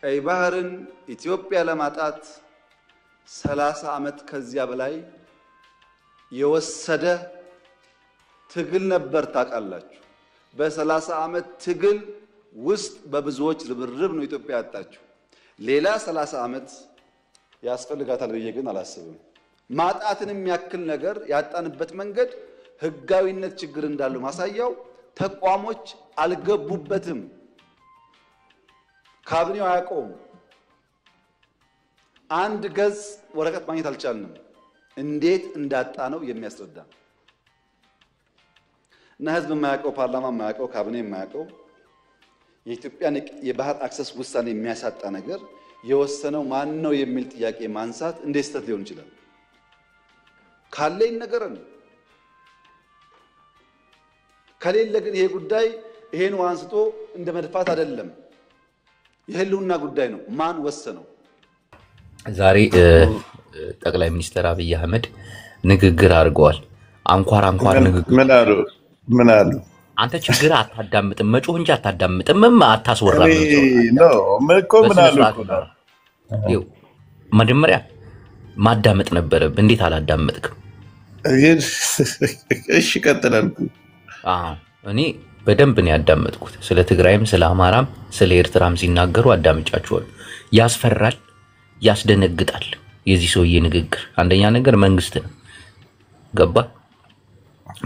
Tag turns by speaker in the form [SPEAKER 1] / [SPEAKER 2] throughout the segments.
[SPEAKER 1] ቀይ ባህርን ኢትዮጵያ ለማጣት 30 ዓመት ከዚያ በላይ የወሰደ ትግል ነበር ታውቃላችሁ። በ30 ዓመት ትግል ውስጥ በብዙዎች ርብርብ ነው ኢትዮጵያ ያጣችው። ሌላ 30 ዓመት ያስፈልጋታል ብዬ ግን አላስብም። ማጣትን የሚያክል ነገር ያጣንበት መንገድ ህጋዊነት ችግር እንዳለው ማሳያው ተቋሞች አልገቡበትም። ካቢኔው አያውቀውም። አንድ ገጽ ወረቀት ማግኘት አልቻልንም። እንዴት እንዳጣ ነው የሚያስረዳ እና ህዝብ የማያውቀው ፓርላማ የማያውቀው ካቢኔ የማያውቀው የኢትዮጵያን የባህር አክሰስ ውሳኔ የሚያሳጣ ነገር የወሰነው ማን ነው የሚል ጥያቄ ማንሳት እንዴት ስተት ሊሆን ይችላል? ካለኝ ነገር ነው። ከሌለ ግን ይሄ ጉዳይ ይሄን አንስቶ እንደ መድፋት አይደለም። የህልውና ጉዳይ ነው። ማን ወሰነው?
[SPEAKER 2] ዛሬ ጠቅላይ ሚኒስትር አብይ አህመድ ንግግር አድርገዋል። አንኳር ንግግር
[SPEAKER 3] ምን አሉ?
[SPEAKER 2] አንተ ችግር አታዳምጥም፣ መጮህ እንጂ አታዳምጥም፣ አታስወራም
[SPEAKER 3] ነው ምንኮ ምን አሉ?
[SPEAKER 2] መጀመሪያ ማዳመጥ ነበረብህ። እንዴት አላዳመጥክም?
[SPEAKER 3] እሺ ቀጥላልኩ።
[SPEAKER 2] እኔ በደንብ ነው ያዳመጥኩት። ስለ ትግራይም ስለ አማራም ስለ ኤርትራም ሲናገሩ አዳምጫቸዋል። ያስፈራል፣ ያስደነግጣል የዚህ ሰውዬ ንግግር። አንደኛ ነገር መንግስት ነው ገባ።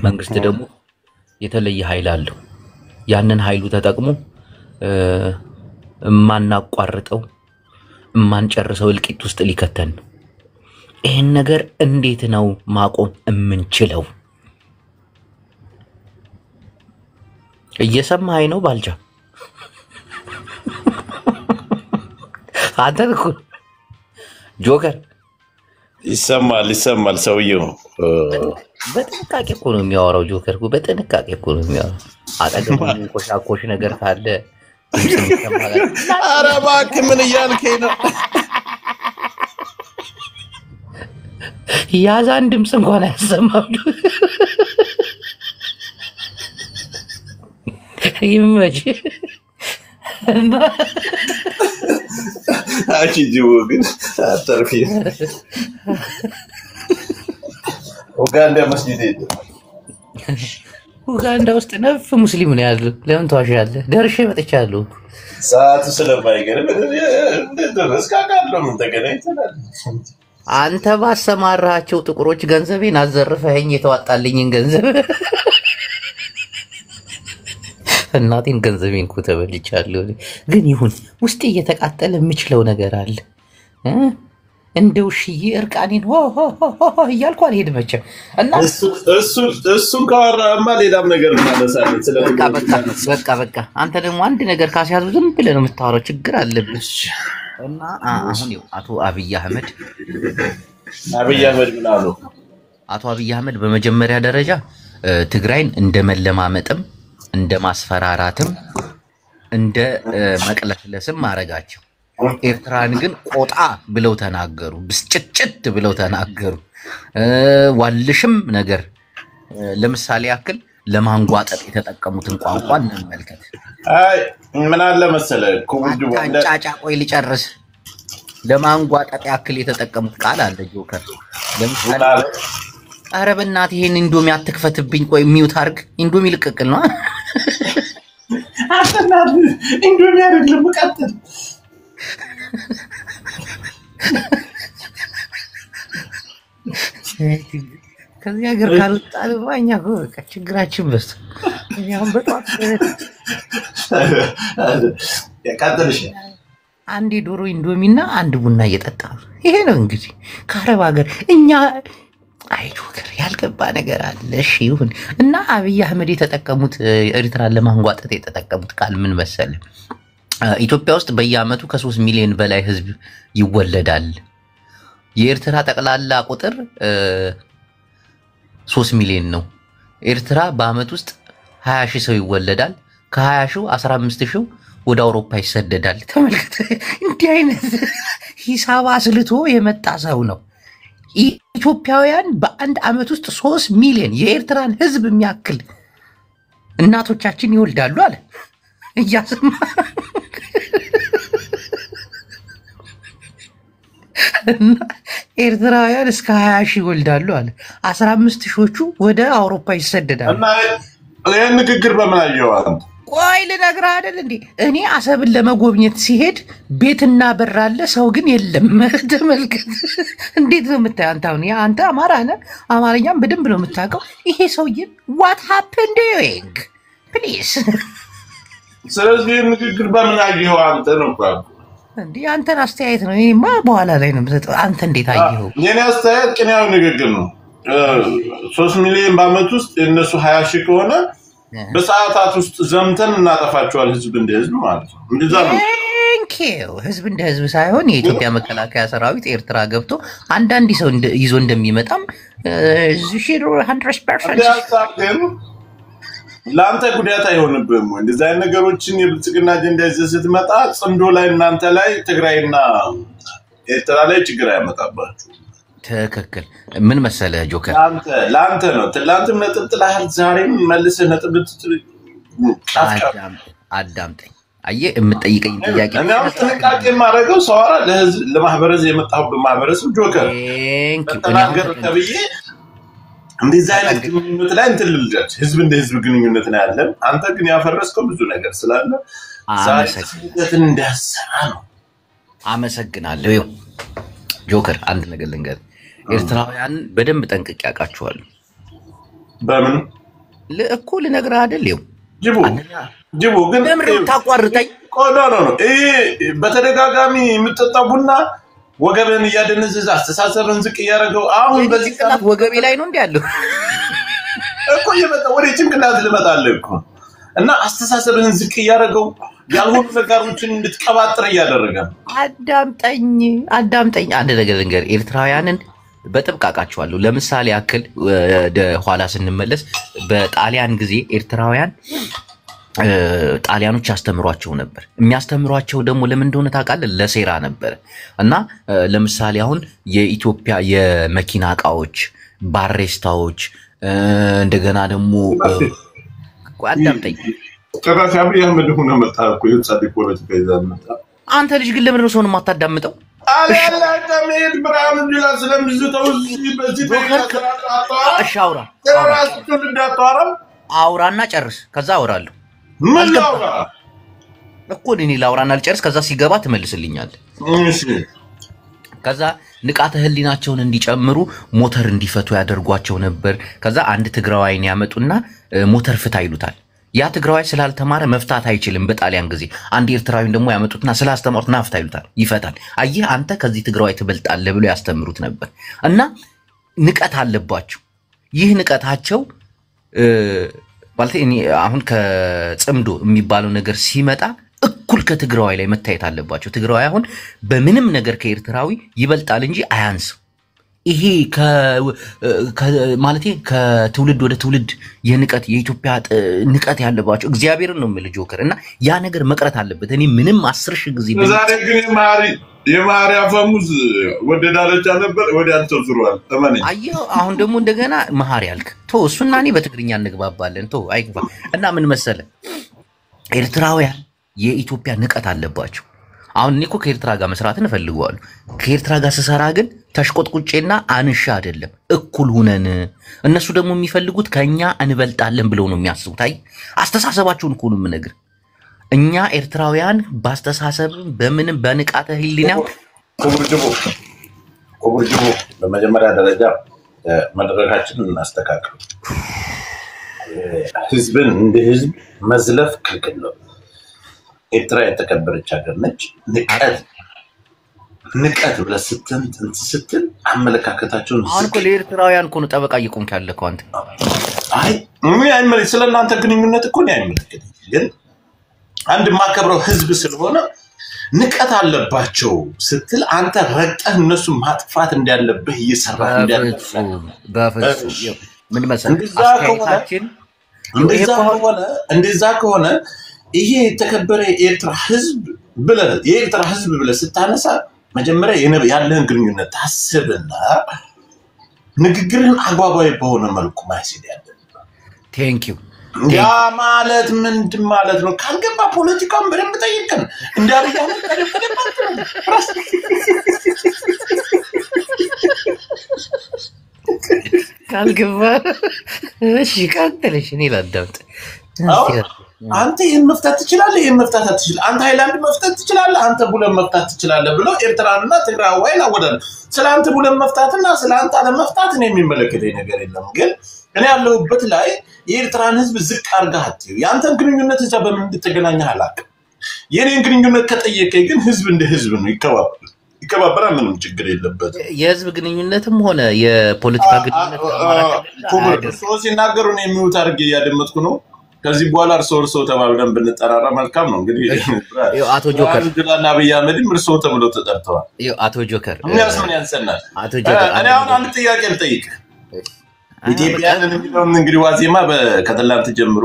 [SPEAKER 2] መንግስት ደግሞ የተለየ ኃይል አለው። ያንን ኃይሉ ተጠቅሞ ማናቋርጠው ማንጨርሰው እልቂት ውስጥ ሊከተን ነው። ይሄን ነገር እንዴት ነው ማቆም የምንችለው? እየሰማኸኝ ነው ባልቻ? አንተ እኮ ጆከር
[SPEAKER 3] ይሰማል ሰውየው
[SPEAKER 2] በጥንቃቄ እኮ ነው የሚያወራው። ጆከር እኮ በጥንቃቄ እኮ ነው የሚያወራው። አጠገቡ ኮሻኮሽ ነገር ካለ
[SPEAKER 3] ኧረ እባክህ ምን እያልከኝ ነው?
[SPEAKER 2] ያዛን ድምፅ እንኳን አያሰማም። ይመች
[SPEAKER 3] አንቺ ጅቦ ግን አተርፊ ኡጋንዳ መስጊድ
[SPEAKER 2] ኡጋንዳ ውስጥ ነፍ ሙስሊም ነው ያለው። ለምን ተዋሻለህ? ደርሼ መጥቻለሁ።
[SPEAKER 3] ሰዓቱ ስለማይገርም እንደደረስክ አውቃለሁ። ምን ተገናኝተናል?
[SPEAKER 2] አንተ ባሰማራቸው ጥቁሮች ገንዘቤን አዘርፈኸኝ የተዋጣልኝን ገንዘብ እናቴን ገንዘቤን እኮ ተበልቻለሁ። ግን ይሁን ውስጤ እየተቃጠለ የምችለው ነገር አለ። እንደው ሽዬ እርቃኔን እያልኩ አልሄድም መቼም። እና
[SPEAKER 3] እሱን ካወራህማ ሌላም ነገር እናነሳለን።
[SPEAKER 2] በቃ አንተ ደግሞ አንድ ነገር ካስያዙ ዝም ብለህ ነው የምታወራው። ችግር አለብህ። እና አሁን አቶ አብይ አህመድ
[SPEAKER 3] ምን አሉ?
[SPEAKER 2] አቶ አብይ አህመድ በመጀመሪያ ደረጃ ትግራይን እንደመለማመጥም እንደ ማስፈራራትም እንደ መቅለስለስም ማረጋቸው። ኤርትራን ግን ቆጣ ብለው ተናገሩ፣ ብስጭጭት ብለው ተናገሩ። ዋልሽም ነገር ለምሳሌ ያክል ለማንጓጠጥ የተጠቀሙትን ቋንቋ እንመልከት።
[SPEAKER 3] አይ ምን አለ መሰለህ
[SPEAKER 2] ጫጫ ቆይ ልጨርስ። ለማንጓጠጥ ያክል የተጠቀሙት ቃል አለ ጆከር። ለምሳሌ ኧረ በእናትህ ይሄን ኢንዶሚ አትክፈትብኝ፣ ቆይ ሚውት አድርግ። ኢንዶሚ ልቀቅል ነው
[SPEAKER 3] አስተናል። ኢንዶሚ አይደለም ቀጥል።
[SPEAKER 2] ከዚህ ሀገር ካልወጣን እኛ እኮ በቃ ችግራችን በስ እኛም በጧት
[SPEAKER 3] ቀጥልሽ
[SPEAKER 2] አንዴ ዶሮ ኢንዶሚና አንድ ቡና እየጠጣ ይሄ ነው እንግዲህ ከአረብ ሀገር እኛ። አይ ጆከር ያልገባ ነገር አለ። እሺ ይሁን። እና አብይ አህመድ የተጠቀሙት ኤርትራን ለማንጓጠጥ የተጠቀሙት ቃል ምን መሰለህ? ኢትዮጵያ ውስጥ በየአመቱ ከ3 ሚሊዮን በላይ ህዝብ ይወለዳል። የኤርትራ ጠቅላላ ቁጥር 3 ሚሊዮን ነው። ኤርትራ በአመት ውስጥ 20 ሺህ ሰው ይወለዳል። ከ20 ሺው 15 ሺው ወደ አውሮፓ ይሰደዳል። ተመልከተ። እንዲህ አይነት ሂሳብ አስልቶ የመጣ ሰው ነው። ኢትዮጵያውያን በአንድ አመት ውስጥ 3 ሚሊዮን የኤርትራን ህዝብ የሚያክል እናቶቻችን ይወልዳሉ አለ። እያሰማ ኤርትራውያን እስከ 20 ሺህ ይወልዳሉ አለ። 15 ሺዎቹ ወደ አውሮፓ ይሰደዳሉ።
[SPEAKER 3] እና ይህን ንግግር በምን አየዋል?
[SPEAKER 2] ቆይ ልነግርህ አይደል እንዴ እኔ አሰብን ለመጎብኘት ሲሄድ ቤትና በር አለ፣ ሰው ግን የለም። ተመልከት። እንዴት ነው የምታየው አንተ? አሁን አንተ አማራ ነህ፣ አማርኛም በደንብ ነው የምታውቀው። ይሄ ሰውዬ what happened doing please።
[SPEAKER 3] ስለዚህ ንግግር በምን አየኸው አንተ ነው ባሉ
[SPEAKER 2] እንዴ? አንተን አስተያየት ነው። እኔማ በኋላ ላይ ነው የምሰጠው። አንተ እንዴት አየኸው?
[SPEAKER 3] የኔ አስተያየት ቅንያው ንግግር ነው። 3 ሚሊዮን በአመት ውስጥ የነሱ 20 ሺህ ከሆነ በሰዓታት ውስጥ ዘምተን እናጠፋቸዋል። ህዝብ እንደ ህዝብ ማለት ነው። እንደዛ ነው።
[SPEAKER 2] ህዝብ እንደ ህዝብ ሳይሆን የኢትዮጵያ መከላከያ ሰራዊት ኤርትራ ገብቶ አንዳንድ ሰው ይዞ እንደሚመጣም 100%
[SPEAKER 3] ለአንተ ጉዳት አይሆንብህም ወይ? እንደዛ አይነት ነገሮችን የብልጽግና አጀንዳ ይዘህ ስትመጣ ጽምዶ ላይ እናንተ ላይ ትግራይና ኤርትራ ላይ ችግር አያመጣባችሁ።
[SPEAKER 2] ትክክል። ምን መሰለህ ጆከር፣
[SPEAKER 3] ለአንተ ነው። ትላንትም ነጥብ ጥላሃል፣ ዛሬም መልሰህ ነጥብ ልትጥል።
[SPEAKER 2] አዳምጠኝ። አየህ የምጠይቀኝ ጥያቄ
[SPEAKER 3] እኔ አሁን ጥንቃቄ የማደርገው ሰዋራ ለህዝብ ለማህበረሰብ የመጣሁበት ማህበረሰብ ጆከር ተናገር ተብዬ እንደዚህ አይነት ግንኙነት ላይ እንትን ልልጃች ህዝብ እንደ ህዝብ ግንኙነት ነው ያለን። አንተ ግን ያፈረስከው ብዙ ነገር ስላለ ዛሬ ስህተትን እንዳሰራ ነው።
[SPEAKER 2] አመሰግናለሁ። ይኸው ጆከር አንድ ነገር ልንገር፣ ኤርትራውያን በደንብ ጠንቅቄ ያውቃቸዋል።
[SPEAKER 3] በምን
[SPEAKER 2] እኮ ልነግርህ አይደል? ይኸው
[SPEAKER 3] ጅቡ ግን
[SPEAKER 2] ለምን ታቋርጠኝ?
[SPEAKER 3] ቆዳ ነው ይሄ በተደጋጋሚ የምትጠጣ ቡና ወገብን እያደነዘዘ አስተሳሰብን ዝቅ እያደረገው አሁን በዚህ
[SPEAKER 2] ሰዓት ወገቤ ላይ ነው እንዴ ያለው
[SPEAKER 3] እኮ የመጣ ወደ ጭንቅላት ልመጣለህ እኮ እና አስተሳሰብን ዝቅ እያደረገው ያልሆኑ ነገሮችን እንድትቀባጥር እያደረገ።
[SPEAKER 2] አዳምጠኝ አንድ ነገር ልንገር፣ ኤርትራውያንን በጥብቅ አውቃቸዋለሁ። ለምሳሌ ያክል ወደ ኋላ ስንመለስ በጣሊያን ጊዜ ኤርትራውያን ጣሊያኖች ያስተምሯቸው ነበር። የሚያስተምሯቸው ደግሞ ለምን እንደሆነ ታውቃለህ? ለሴራ ነበር። እና ለምሳሌ አሁን የኢትዮጵያ የመኪና እቃዎች፣ ባሬስታዎች እንደገና ደግሞ አዳምጠኝ
[SPEAKER 3] ጭራሽ አብይ አህመድ ሆነ መጣ እኮ የጻድቅ ፖለቲካ ይዛል መጣ።
[SPEAKER 2] አንተ ልጅ ግን ለምን ነው ሰውን የማታዳምጠው?
[SPEAKER 3] አላላ ከመሄድ ብርሃኑ ጁላ ስለምዝተው በዚህ
[SPEAKER 2] አውራ
[SPEAKER 3] ራስቱን እንዳታወራም
[SPEAKER 2] አውራና ጨርስ፣ ከዛ አወራለሁ።
[SPEAKER 3] ምን ላውራ
[SPEAKER 2] እኮ እኔ ላውራና ልጨርስ፣ ከዛ ሲገባ ትመልስልኛለህ።
[SPEAKER 3] እሺ።
[SPEAKER 2] ከዛ ንቃተ ህሊናቸውን እንዲጨምሩ ሞተር እንዲፈቱ ያደርጓቸው ነበር። ከዛ አንድ ትግራዋይን ያመጡና ሞተር ፍታ ይሉታል። ያ ትግራዋይ ስላልተማረ መፍታት አይችልም። በጣሊያን ጊዜ አንድ ኤርትራዊን ደግሞ ያመጡትና ስላስተማሩት ናፍታ ይሉታል፣ ይፈታል። አየህ አንተ ከዚህ ትግራዋይ ትበልጣለህ ብሎ ያስተምሩት ነበር። እና ንቀት አለባቸው። ይህ ንቀታቸው ማለት እኔ አሁን ከጽምዶ የሚባለው ነገር ሲመጣ እኩል ከትግራዋይ ላይ መታየት አለባቸው። ትግራዋይ አሁን በምንም ነገር ከኤርትራዊ ይበልጣል እንጂ አያንስም። ይሄ ማለት ከትውልድ ወደ ትውልድ የንቀት የኢትዮጵያ ንቀት ያለባቸው እግዚአብሔርን ነው የምልህ ጆከር። እና ያ ነገር መቅረት አለበት። እኔ ምንም 10,000 ጊዜ
[SPEAKER 3] ዛሬ ግን የማሪ አፈሙዝ ወደ ዳርቻ ነበር ወደ አንተ ዙሯል። ተማኒ
[SPEAKER 2] አየሁ። አሁን ደግሞ እንደገና መሐሪ ያልክ ቶ እሱና እኔ በትግርኛ እንግባባለን። ቶ አይግባ። እና ምን መሰለ ኤርትራውያን የኢትዮጵያ ንቀት አለባቸው። አሁን እኔ እኮ ከኤርትራ ጋር መስራትን እፈልገዋለሁ። ከኤርትራ ጋር ስሰራ ግን ተሽቆጥቁጬና አንሻ አይደለም እኩል ሁነን። እነሱ ደግሞ የሚፈልጉት ከኛ እንበልጣለን ብለው ነው የሚያስቡት። አይ አስተሳሰባቸውን እኮ ነው የምነግርህ። እኛ ኤርትራውያን በአስተሳሰብም በምንም በንቃተ ህሊና
[SPEAKER 3] ኮብርጅቦ በመጀመሪያ ደረጃ መድረካችንን እናስተካክል። ህዝብን እንደ ህዝብ መዝለፍ ክልክል ነው። ኤርትራ የተከበረች ሀገር ነች። ንቀት ብለህ ስትል አመለካከታቸውን
[SPEAKER 2] አሁን እኮ ለኤርትራውያን እኮ ነው ጠበቃ እየቆምክ ያለከው አንተ።
[SPEAKER 3] አይ ምን አይመለከት ስለናንተ ግንኙነት እኮ ነው አይመለከት። ግን አንድ ማከብረው ህዝብ ስለሆነ ንቀት አለባቸው ስትል አንተ ረቀህ እነሱ ማጥፋት እንዳለብህ እየሰራህ እንዳለብህ
[SPEAKER 2] በፍጹም ምን መሰለህ አስተያየታችን
[SPEAKER 3] እንደዛ ከሆነ ይሄ የተከበረ የኤርትራ ህዝብ ብለህ ስታነሳ መጀመሪያ ያለህን ግንኙነት ታስብና ንግግርህን አግባባዊ በሆነ መልኩ ማይሰድ ያለብህ።
[SPEAKER 2] ቴንክ ዩ
[SPEAKER 3] ያ ማለት ምንድን ማለት ነው? ካልገባ ፖለቲካውን በደንብ ጠይቀን እንዳልያለ
[SPEAKER 2] ካልገባ እሺ ቀጥልሽ እኔ ላዳምጥ
[SPEAKER 3] አንተ ይሄን መፍታት ትችላለህ ይሄን መፍታት አትችልም አንተ ሃይላንድ መፍታት ትችላለህ አንተ ቡለን መፍታት ትችላለህ ብሎ ኤርትራንና ትግራዋይን አወዳል ስላንተ ቡለን መፍታትና ስላንተ አለ መፍታት ነው የሚመለከተኝ ነገር የለም ግን እኔ ያለሁበት ላይ የኤርትራን ህዝብ ዝቅ አርጋት ያንተን ግንኙነት እዛ በምን እንድትገናኘህ አላቅ የኔን ግንኙነት ከጠየቀኝ ግን ህዝብ እንደ ህዝብ ነው ይከባበራል ምንም ችግር የለበት
[SPEAKER 2] የህዝብ ግንኙነትም ሆነ የፖለቲካ ግንኙነት
[SPEAKER 3] ኮምር ሶስ ይናገሩ ነው የሚውት አርጌ ያደመጥኩ ነው ከዚህ በኋላ እርሶ ተባብለን ብንጠራራ መልካም ነው እንግዲህ
[SPEAKER 2] አቶ ጆከር
[SPEAKER 3] ጅላና አብይ አህመድም እርሶ ተብሎ ተጠርተዋል
[SPEAKER 2] አቶ ጆከር
[SPEAKER 3] እኛስ ምን ያንሰናል እኔ አሁን አንድ ጥያቄ ልጠይቅ ኢትዮጵያን የሚለውን እንግዲህ ዋዜማ ከትላንት ጀምሮ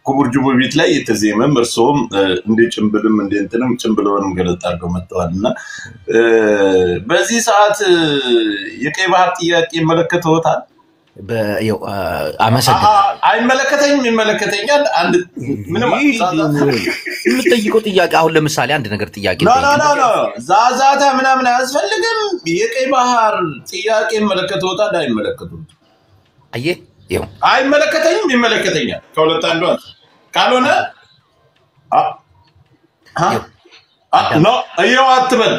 [SPEAKER 3] ኩቡር ጅቡቢት ላይ የተዜመም እርሶም እንደ ጭምብልም እንደ እንትንም ጭምብለውንም ገለጥ አድርገው መጥተዋልና በዚህ ሰዓት የቀይ ባህር ጥያቄ ይመለከተዎታል አይመለከተኝም ይመለከተኛል አንድ ምንም
[SPEAKER 2] የምትጠይቀው ጥያቄ አሁን ለምሳሌ አንድ ነገር ጥያቄ
[SPEAKER 3] ዛዛታ ምናምን አያስፈልግም የቀይ ባህር ጥያቄ ይመለከተዎታል አይመለከቱም
[SPEAKER 2] አየህ
[SPEAKER 3] አይመለከተኝም ይመለከተኛል ከሁለት አንዱ ካልሆነ ኖ አየው አትበል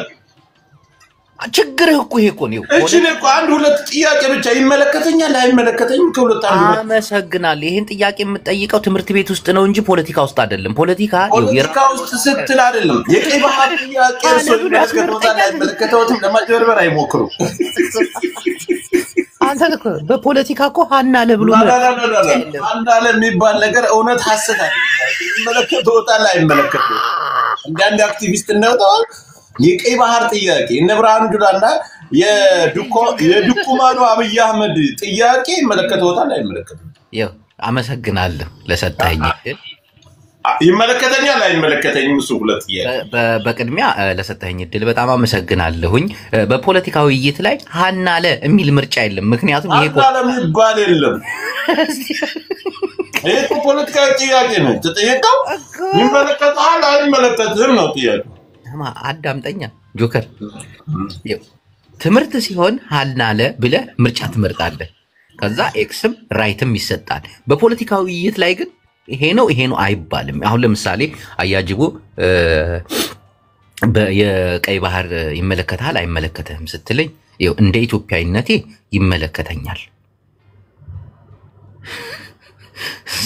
[SPEAKER 2] ችግርህ እኮ ይሄ እኮ ነው
[SPEAKER 3] እሺ እኮ አንድ ሁለት ጥያቄ ብቻ ይመለከተኛል አይመለከተኝም ከሁለት አንዱ
[SPEAKER 2] አመሰግናለሁ ይሄን ጥያቄ የምትጠይቀው ትምህርት ቤት ውስጥ ነው እንጂ ፖለቲካ ውስጥ አይደለም ፖለቲካ
[SPEAKER 3] ውስጥ ስትል አይደለም የቀይ ባህር ጥያቄ አይመለከተውም ለማጭበርበር አይሞክሩ
[SPEAKER 2] አንተ እኮ በፖለቲካ እኮ ሀናለ ብሎ
[SPEAKER 3] ሀናለ የሚባል ነገር እውነት ሐሰት አይደለም ይመለከተውታል አይመለከተውም አንድ አክቲቪስት ነው የቀይ ባህር ጥያቄ እነ ብርሃኑ ጁላና የዱኩማኑ አብይ አህመድ ጥያቄ ይመለከተውታል አይመለከተውም
[SPEAKER 2] አመሰግናለሁ ለሰጣኝ
[SPEAKER 3] ይመለከተኛል አይመለከተኝም እሱ ሁለት
[SPEAKER 2] በቅድሚያ ለሰጣኝ እድል በጣም አመሰግናለሁኝ በፖለቲካዊ ውይይት ላይ ሀናለ የሚል ምርጫ የለም ምክንያቱም ይሄ
[SPEAKER 3] ሀናለ የሚባል የለም ይሄ ፖለቲካዊ ጥያቄ ነው ተጠየቀው ይመለከታል አይመለከትም ነው ጥያቄው
[SPEAKER 2] አዳምጠኛ ጆከር ትምህርት ሲሆን ሀናለ ብለህ ምርጫ ትመርጣለህ ከዛ ኤክስም ራይትም ይሰጣል በፖለቲካዊ ውይይት ላይ ግን ይሄ ነው አይባልም አሁን ለምሳሌ አያጅቦ የቀይ ባህር ይመለከታል አይመለከተህም ስትለኝ እንደ ኢትዮጵያዊነቴ ይመለከተኛል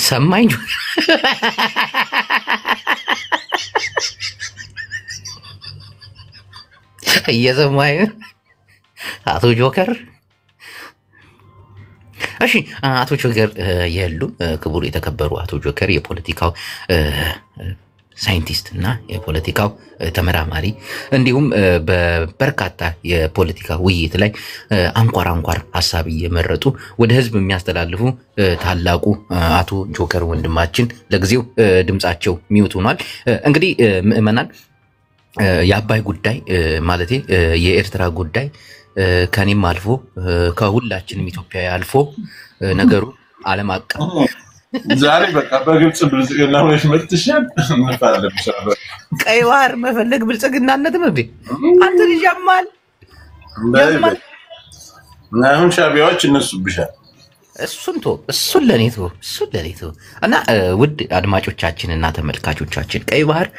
[SPEAKER 2] ሰማኝ እየሰማኝ አቶ ጆከር እሺ አቶ ጆከር የሉም ክቡር የተከበሩ አቶ ጆከር የፖለቲካው ሳይንቲስት እና የፖለቲካው ተመራማሪ እንዲሁም በበርካታ የፖለቲካ ውይይት ላይ አንኳር ሐሳብ እየመረጡ ወደ ህዝብ የሚያስተላልፉ ታላቁ አቶ ጆከር ወንድማችን ለጊዜው ድምጻቸው ሚውት ሆኗል እንግዲህ ምእመናን የአባይ ጉዳይ ማለቴ የኤርትራ ጉዳይ ከኔም አልፎ ከሁላችንም ኢትዮጵያዊ አልፎ ነገሩ ዓለም አቀፍ
[SPEAKER 3] ዛሬ በቃ በግብጽ ብልጽግና ሆነሽ መጥተሻል እንፋለምሻለ
[SPEAKER 2] ቀይ ባህር መፈለግ ብልጽግናነት ነው እንዴ አንተ ልጅ ያማል
[SPEAKER 3] አሁን ሻቢያዎች እነሱ ብሻል
[SPEAKER 2] እሱን ለኔቶ እና ውድ አድማጮቻችን እና ተመልካቾቻችን ቀይ ባህር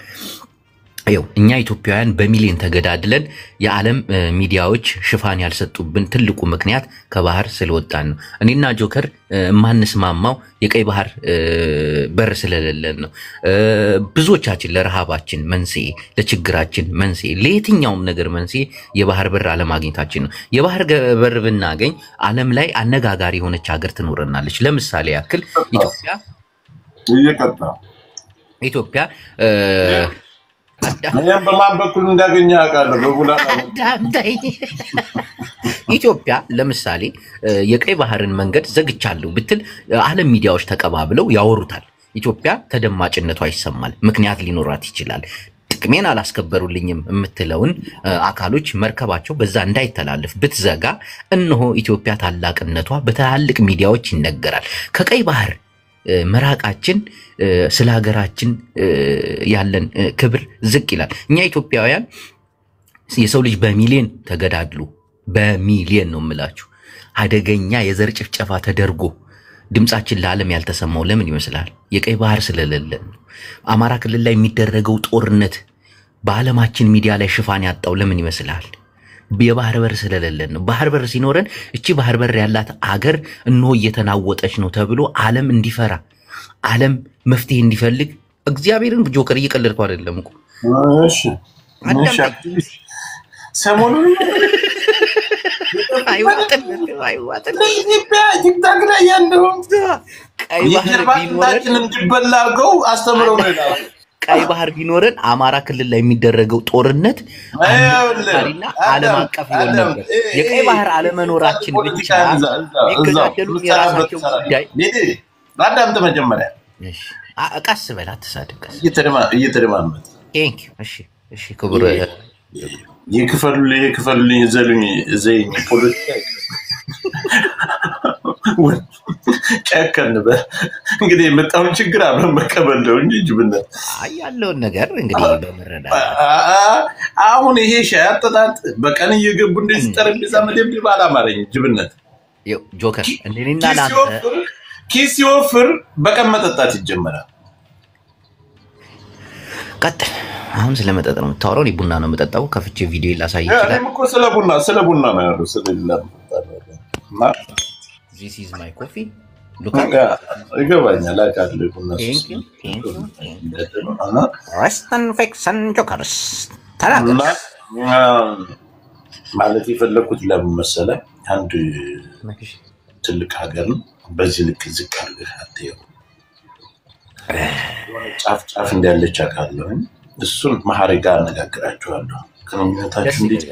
[SPEAKER 2] እኛ ኢትዮጵያውያን በሚሊዮን ተገዳድለን የዓለም ሚዲያዎች ሽፋን ያልሰጡብን ትልቁ ምክንያት ከባህር ስለወጣን ነው እኔና ጆከር ማንስማማው የቀይ ባህር በር ስለሌለን ነው ብዙዎቻችን ለረሃባችን መንስኤ ለችግራችን መንስኤ ለየትኛውም ነገር መንስኤ የባህር በር አለማግኘታችን ነው የባህር በር ብናገኝ ዓለም ላይ አነጋጋሪ የሆነች ሀገር ትኖርናለች ለምሳሌ ያክል ኢትዮጵያ
[SPEAKER 3] እኛም በማን በኩል እንዳገኘ አውቃለሁ በቡላና
[SPEAKER 2] ኢትዮጵያ ለምሳሌ የቀይ ባህርን መንገድ ዘግቻለሁ ብትል ዓለም ሚዲያዎች ተቀባብለው ያወሩታል ኢትዮጵያ ተደማጭነቷ ይሰማል ምክንያት ሊኖራት ይችላል ጥቅሜን አላስከበሩልኝም የምትለውን አካሎች መርከባቸው በዛ እንዳይተላለፍ ብትዘጋ እነሆ ኢትዮጵያ ታላቅነቷ በታላልቅ ሚዲያዎች ይነገራል ከቀይ ባህር መራቃችን ስለ ሀገራችን ያለን ክብር ዝቅ ይላል እኛ ኢትዮጵያውያን የሰው ልጅ በሚሊዮን ተገዳድሉ በሚሊዮን ነው የምላችሁ አደገኛ የዘር ጭፍጨፋ ተደርጎ ድምጻችን ለዓለም ያልተሰማው ለምን ይመስላል? የቀይ ባህር ስለሌለን። አማራ ክልል ላይ የሚደረገው ጦርነት በዓለማችን ሚዲያ ላይ ሽፋን ያጣው ለምን ይመስላል? የባህር በር ስለሌለን ነው። ባህር በር ሲኖረን እቺ ባህር በር ያላት አገር እንሆ እየተናወጠች ነው ተብሎ ዓለም እንዲፈራ ዓለም መፍትሄ እንዲፈልግ እግዚአብሔርን ጆከር እየቀለድኩ አይደለም እኮ
[SPEAKER 3] እሺ ሰሞኑን
[SPEAKER 2] አይዋጥም
[SPEAKER 3] ኢትዮጵያ ቲክታክ ላይ ያለው ቀይ ባህር እንዲበላ አድርገው አስተምረው ነው ያለው።
[SPEAKER 2] ቀይ ባህር ቢኖረን አማራ ክልል ላይ የሚደረገው ጦርነት አማራና ዓለም አቀፍ ይሆን ነበር። የቀይ ባህር አለመኖራችን ብቻ የሚገዳደሉ የራሳቸው ጉዳይ
[SPEAKER 3] አዳምጥ መጀመሪያ
[SPEAKER 2] ቀስ በል አትሳደብ
[SPEAKER 3] እየተደማመጥ
[SPEAKER 2] እሺ ክቡር
[SPEAKER 3] የክፈሉልኝ ዘሉኝ ዘይኝ ፖለቲካ ጨከን እንግዲህ የመጣውን ችግር አብረን መቀበል ነው እንጂ ጅብነት
[SPEAKER 2] ያለውን ነገር እንግዲህ በመረዳት
[SPEAKER 3] አሁን ይሄ ሻይ አጠጣጥ በቀን እየገቡ እንደዚህ ጠረጴዛ መደብደብ አላማረኝ ጅብነት
[SPEAKER 2] ጆከር እንደኔና ላንተ
[SPEAKER 3] ኪስ ሲወፍር በቀን መጠጣት ይጀምራል።
[SPEAKER 2] ቀጥል። አሁን ስለመጠጥ ነው የምታወራው? ቡና ነው የምጠጣው። ከፍቼ ቪዲዮ ላሳይ ይችላል።
[SPEAKER 3] እኔም እኮ ስለ ቡና ነው ያለው ስለሌላ
[SPEAKER 2] This is my coffee.
[SPEAKER 3] ይገባኛል አቃለ ቡና
[SPEAKER 2] ረስተን ፌክሰን ጆከርስ
[SPEAKER 3] ማለት የፈለኩት ለምን መሰለህ? አንድ ትልቅ ሀገር ነው በዚህ ልክ ዝቅ አድርገህ አትየው። ጫፍ እንዳለች አቃለሁ። እሱን ማህሪ ጋር አነጋግራቸዋለሁ። ከነኝነታችሁ እንዴት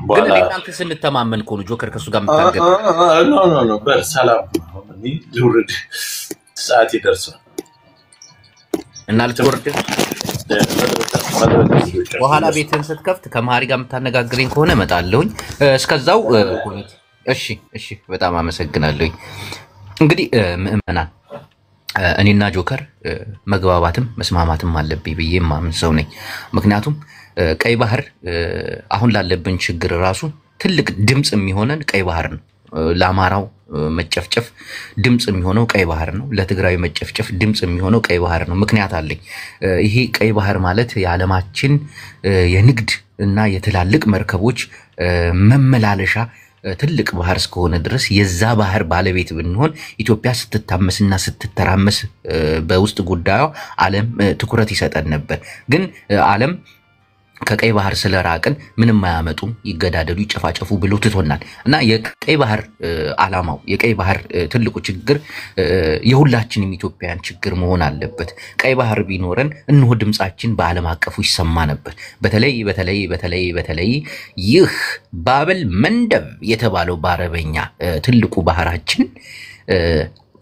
[SPEAKER 2] ግን እናንተ ስንተማመን ኮኑ ጆከር ከሱ ጋር መታገል
[SPEAKER 3] ኖ በሰላም እኔ ልውረድ ሰዓት ይደርሳል
[SPEAKER 2] እና ልትወርድ በኋላ ቤትን ስትከፍት ከማህሪ ጋር የምታነጋግረኝ ከሆነ እመጣለሁኝ። እስከዛው እሺ በጣም አመሰግናለሁኝ። እንግዲህ ምእመናን እኔና ጆከር መግባባትም መስማማትም አለብኝ ብዬ ማምን ሰው ነኝ። ምክንያቱም ቀይ ባህር አሁን ላለብን ችግር ራሱ ትልቅ ድምጽ የሚሆነን ቀይ ባህር ነው። ለአማራው መጨፍጨፍ ድምጽ የሚሆነው ቀይ ባህር ነው። ለትግራይ መጨፍጨፍ ድምጽ የሚሆነው ቀይ ባህር ነው። ምክንያት አለኝ። ይሄ ቀይ ባህር ማለት የዓለማችን የንግድ እና የትላልቅ መርከቦች መመላለሻ ትልቅ ባህር እስከሆነ ድረስ የዛ ባህር ባለቤት ብንሆን ኢትዮጵያ ስትታመስና ስትተራመስ በውስጥ ጉዳዩ ዓለም ትኩረት ይሰጠን ነበር። ግን ዓለም ከቀይ ባህር ስለራቅን ምንም ማያመጡም ይገዳደሉ ይጨፋጨፉ ብሎ ትቶናል። እና የቀይ ባህር ዓላማው የቀይ ባህር ትልቁ ችግር የሁላችንም ኢትዮጵያውያን ችግር መሆን አለበት። ቀይ ባህር ቢኖረን እንሆ ድምጻችን በዓለም አቀፉ ይሰማ ነበር። በተለይ ይህ ባብል መንደብ የተባለው በአረበኛ ትልቁ ባህራችን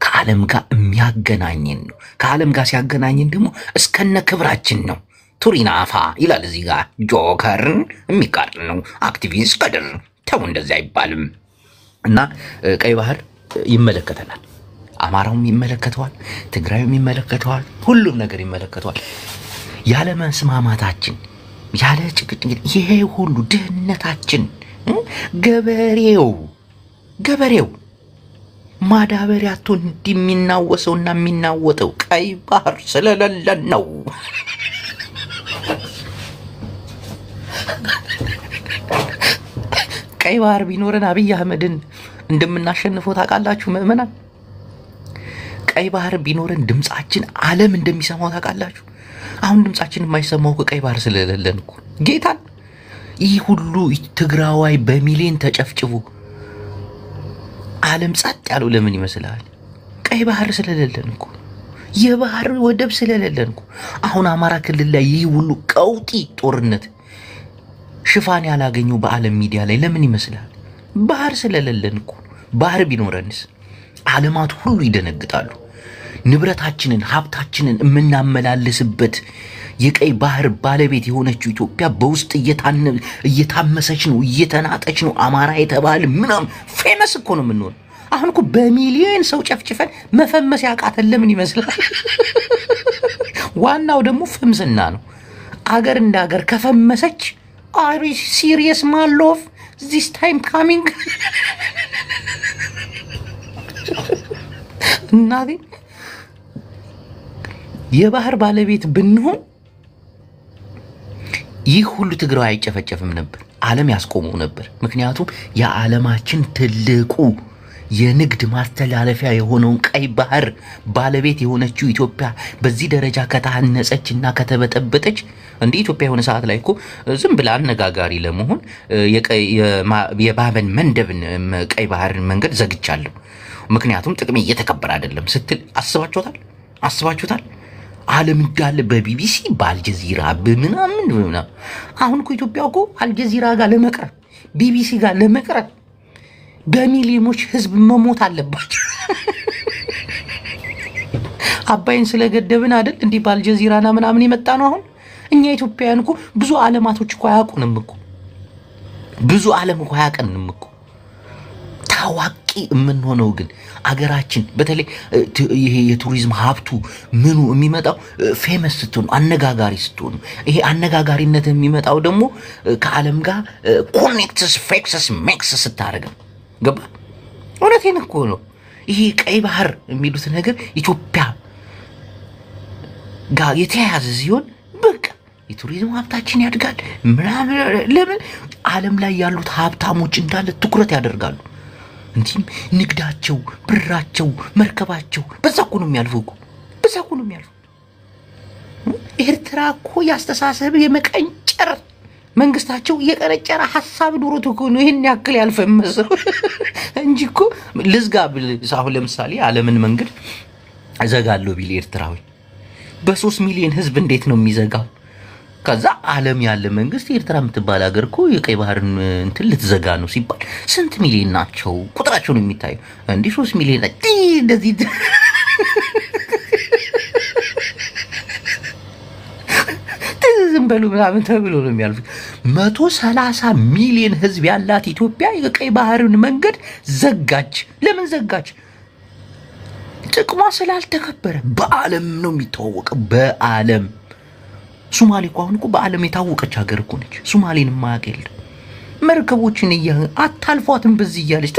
[SPEAKER 2] ከዓለም ጋር የሚያገናኘን ነው። ከዓለም ጋር ሲያገናኘን ደግሞ እስከነ ክብራችን ነው። ቱሪናፋ ይላል እዚህ ጋር ጆከርን የሚቃረን ነው። አክቲቪስት ቀድር ተው እንደዚህ አይባልም። እና ቀይ ባህር ይመለከተናል። አማራውም ይመለከተዋል፣ ትግራይም ይመለከተዋል፣ ሁሉም ነገር ይመለከተዋል። ያለ መስማማታችን ያለ ጭቅጭቅ ይሄ ሁሉ ድህነታችን ገበሬው ማዳበሪያ አጥቶ እንደሚናወሰውና የሚናወጠው ቀይ ባህር ስለሌለን ነው። ቀይ ባህር ቢኖረን አብይ አህመድን እንደምናሸንፈው ታውቃላችሁ ምእመናን። ቀይ ባህር ቢኖረን ድምጻችን ዓለም እንደሚሰማው ታውቃላችሁ። አሁን ድምጻችን የማይሰማው ቀይ ባህር ስለሌለን እኮ ጌታን ይህ ሁሉ ትግራዋይ በሚሊዮን ተጨፍጭፉ ዓለም ጸጥ ያለው ለምን ይመስላል? ቀይ ባህር ስለሌለን እኮ የባህር ወደብ ስለሌለን እኮ። አሁን አማራ ክልል ላይ ይህ ሁሉ ቀውጢ ጦርነት ሽፋን ያላገኘው በዓለም ሚዲያ ላይ ለምን ይመስላል? ባህር ስለሌለን እኮ። ባህር ቢኖረንስ ዓለማት ሁሉ ይደነግጣሉ። ንብረታችንን ሀብታችንን የምናመላልስበት የቀይ ባህር ባለቤት የሆነችው ኢትዮጵያ በውስጥ እየታመሰች ነው፣ እየተናጠች ነው። አማራ የተባለ ምንም ፌመስ እኮ ነው የምንሆነው። አሁን እኮ በሚሊዮን ሰው ጨፍጭፈን መፈመስ ያቃተን ለምን ይመስላል? ዋናው ደግሞ ፍምስና ነው። አገር እንደ አገር ከፈመሰች Are you serious, my love? This time coming? እናቴ የባህር ባለቤት ብንሆን ይህ ሁሉ ትግራይ አይጨፈጨፍም ነበር። ዓለም ያስቆመው ነበር። ምክንያቱም የዓለማችን ትልቁ የንግድ ማስተላለፊያ የሆነውን ቀይ ባህር ባለቤት የሆነችው ኢትዮጵያ በዚህ ደረጃ ከታነጸችና ከተበጠበጠች እንደ ኢትዮጵያ የሆነ ሰዓት ላይ እኮ ዝም ብላ አነጋጋሪ ለመሆን የባበን መንደብን ቀይ ባህር መንገድ ዘግቻለሁ ምክንያቱም ጥቅሜ እየተከበረ አይደለም ስትል አስባችሁታል? ዓለም እንዳለ በቢቢሲ በአልጀዚራ በምናምን አሁን እኮ ኢትዮጵያ እኮ አልጀዚራ ጋር ለመቅረብ ቢቢሲ ጋር ለመቅረብ በሚሊዮኖች ህዝብ መሞት አለባቸው። አባይን ስለገደብን አይደል እንዴ በአልጀዚራና ምናምን የመጣ ነው። አሁን እኛ ኢትዮጵያውያን እኮ ብዙ ዓለማቶች እኮ አያውቁንም እኮ ብዙ ዓለም እኮ አያውቀንም እኮ ታዋቂ የምንሆነው ግን አገራችን በተለይ ይሄ የቱሪዝም ሀብቱ ምኑ የሚመጣው ፌመስ ስትሆኑ አነጋጋሪ ስትሆኑ ይሄ አነጋጋሪነት የሚመጣው ደግሞ ከዓለም ጋር ኮኔክትስ ፌክስስ ሜክስ ስታረገው ገባ። እውነቴን እኮ ነው። ይሄ ቀይ ባህር የሚሉት ነገር ኢትዮጵያ ጋር የተያያዘ ሲሆን በቃ የቱሪዝም ሀብታችን ያድጋል ምናምን። ለምን ዓለም ላይ ያሉት ሀብታሞች እንዳለ ትኩረት ያደርጋሉ። እንዲም ንግዳቸው ብራቸው መርከባቸው በዛ እኮ ነው የሚያልፈው እኮ በዛ እኮ ነው የሚያልፈው። ኤርትራ እኮ ያስተሳሰብ የመቀንጨር መንግስታቸው የቀረጨረ ሐሳብ ኑሮት እኮ ነው ይሄን ያክል ያልፈመሰው እንጂ እኮ ልዝጋ ሳሁ ለምሳሌ ዓለምን መንገድ እዘጋለሁ ቢል ኤርትራዊ በ3 ሚሊዮን ህዝብ እንዴት ነው የሚዘጋው? ከዛ ዓለም ያለ መንግስት ኤርትራ የምትባል ሀገር እኮ የቀይ ባህርን እንትን ልትዘጋ ነው ሲባል ስንት ሚሊዮን ናቸው? ቁጥራቸው ነው የሚታየው እንዴ 3 ሚሊዮን እንደዚህ ዝም በሉ ምናምን ተብሎ ነው የሚያልፉት። 130 ሚሊዮን ህዝብ ያላት ኢትዮጵያ የቀይ ባህርን መንገድ ዘጋች። ለምን ዘጋች? ጥቅሟ ስላልተከበረ። በዓለም ነው የሚታወቀው በዓለም ሶማሌ እኮ አሁን እኮ በዓለም የታወቀች ሀገር እኮ ነች። ሶማሌን ማያውቅ የለም። መርከቦችን አታልፏትም በዚህ እያለች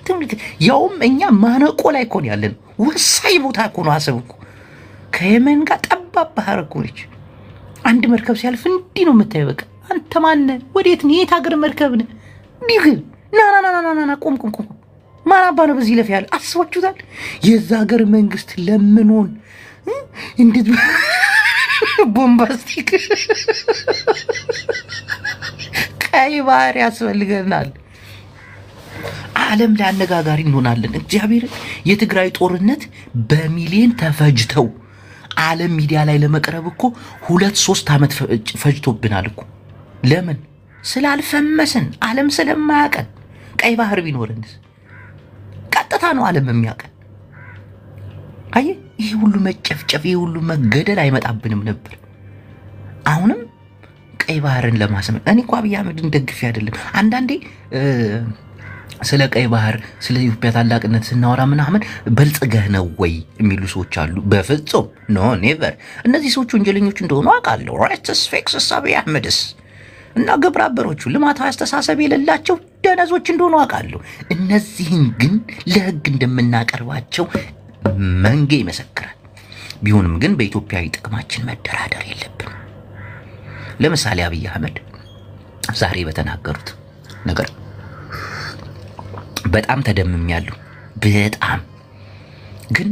[SPEAKER 2] ተመልከት። ያውም እኛ ማነቆ ላይ እኮ ነው ያለን። ወሳኝ ቦታ እኮ ነው። አሰብ እኮ ከየመን ጋር ጠባብ ባህር እኮ ነች። አንድ መርከብ ሲያልፍ እንዲህ ነው የምታየው። በቃ አንተ ማን ነህ? ወዴት ነው? የት ሀገር መርከብ ነህ? ዲግ ና ቆም ማን አባ ነው በዚህ ለፍ ያለ? አስባችሁታል? የዛ ሀገር መንግስት ለምኖን እንዴት ቦምባስቲክ ቀይ ባህር ያስፈልገናል። ዓለም ላይ አነጋጋሪ እንሆናለን። እግዚአብሔር የትግራይ ጦርነት በሚሊዮን ተፈጅተው ዓለም ሚዲያ ላይ ለመቅረብ እኮ 2-3 ዓመት ፈጅቶብናል እኮ። ለምን? ስላልፈመስን፣ ዓለም ስለማያቀን። ቀይ ባህር ቢኖርንስ ቀጥታ ነው ዓለም የሚያቀን። አይ ይሄ ሁሉ መጨፍጨፍ ይሄ ሁሉ መገደል አይመጣብንም ነበር። አሁንም ቀይ ባህርን ለማስመን እኔ እኮ አብይ አህመድን ደግፌ አይደለም። አንዳንዴ ስለ ቀይ ባህር ስለ ኢትዮጵያ ታላቅነት ስናወራ ምናምን በልጽገህ ነው ወይ የሚሉ ሰዎች አሉ። በፍጹም ኖ ኔቨር። እነዚህ ሰዎች ወንጀለኞች እንደሆኑ አውቃለሁ። ራይትስ ፌክስ አብይ አህመድስ እና ግብረ አበሮቹ ልማታዊ አስተሳሰብ የሌላቸው ደነዞች እንደሆኑ አውቃለሁ። እነዚህን ግን ለህግ እንደምናቀርባቸው መንጌ ይመሰክራል። ቢሆንም ግን በኢትዮጵያዊ ጥቅማችን መደራደር የለብንም። ለምሳሌ አብይ አህመድ ዛሬ በተናገሩት ነገር በጣም ተደምሜያለሁ። በጣም ግን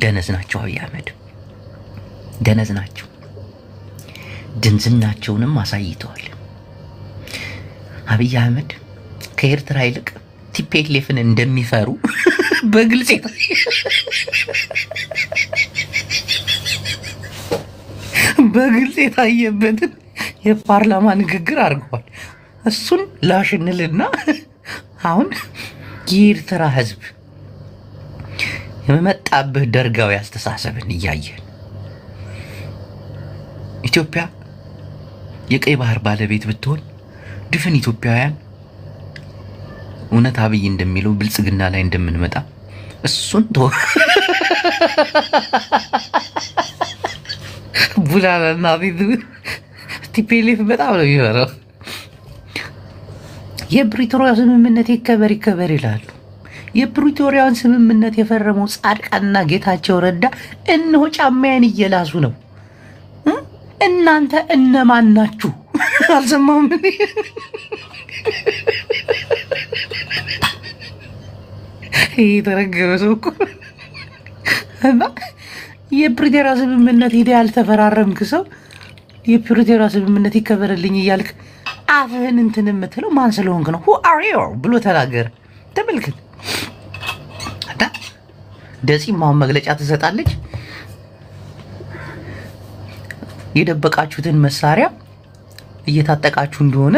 [SPEAKER 2] ደነዝ ናቸው። አብይ አህመድ ደነዝ ናቸው። ድንዝናቸውንም አሳይተዋል። አብይ አህመድ ከኤርትራ ይልቅ ቲፒኤልኤፍን እንደሚፈሩ በግልጽ የታየበትን የፓርላማ ንግግር አድርገዋል። እሱን ላሽንልና አሁን የኤርትራ ህዝብ የመጣብህ ደርጋዊ አስተሳሰብን እያየን ኢትዮጵያ የቀይ ባህር ባለቤት ብትሆን ድፍን ኢትዮጵያውያን እውነት አብይ እንደሚለው ብልጽግና ላይ እንደምንመጣ እሱን ቡላና ቢዱ ቲፒኤልኤፍ በጣም ነው የሚፈራው። የፕሪቶሪያ ስምምነት ይከበር ይላሉ። የፕሪቶሪያውን ስምምነት የፈረመው ጻድቃንና ጌታቸው ረዳ እነሆ ጫማዬን እየላሱ ነው። እናንተ እነማን ናችሁ? አልሰማሁም። ይሄ ተረገበ ሰው እኮ እና የፕሪቶሪያ ስምምነት ሄደ ያልተፈራረምክ ሰው የፕሪቶሪያ ስምምነት ይከበርልኝ እያልክ አፍህን እንትን የምትለው ማን ስለሆንክ ነው? who are you ብሎ ተናገር። ተመልከት። አዳ ደሲም አሁን መግለጫ ትሰጣለች። የደበቃችሁትን መሳሪያ እየታጠቃችሁ እንደሆነ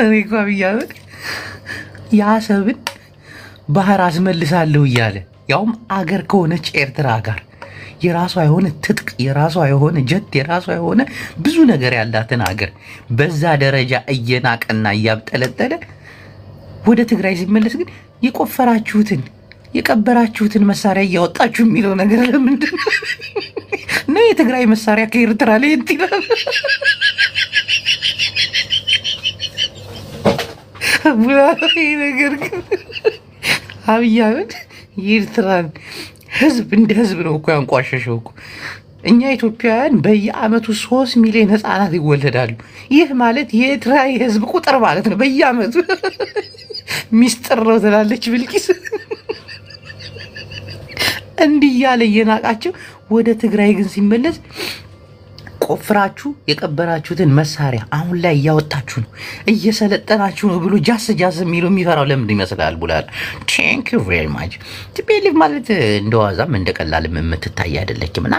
[SPEAKER 2] እኔ ጓብያው ያሰብን ባህር አስመልሳለሁ እያለ ያውም አገር ከሆነች ኤርትራ ጋር የራሷ የሆነ ትጥቅ የራሷ የሆነ ጀት የራሷ የሆነ ብዙ ነገር ያላትን አገር በዛ ደረጃ እየናቀና እያብጠለጠለ ወደ ትግራይ ሲመለስ ግን የቆፈራችሁትን የቀበራችሁትን መሳሪያ እያወጣችሁ የሚለው ነገር ለምንድን ነው? የትግራይ መሳሪያ ከኤርትራ ላይ ይላል። ነገር ግን አብይ አህመድ የኤርትራን ህዝብ እንደ ህዝብ ነው እኮ ያንቋሸሸው እኮ። እኛ ኢትዮጵያውያን በየአመቱ 3 ሚሊዮን ህፃናት ይወለዳሉ። ይህ ማለት የኤርትራ የህዝብ ቁጥር ማለት ነው በየአመቱ። ሚስጥር ነው ትላለች ብልቂስ። እንዲህ ያለ የናቃቸው ወደ ትግራይ ግን ሲመለስ ቆፍራችሁ የቀበራችሁትን መሳሪያ አሁን ላይ እያወጣችሁ ነው እየሰለጠናችሁ ነው ብሎ ጃስ የሚፈራው ለምን ይመስላል? ቡላል ቴንክ ዩ ቬሪ ማች። ቲፒኤልኤፍ ማለት እንደዋዛም እንደቀላልም የምትታይ አይደለችምና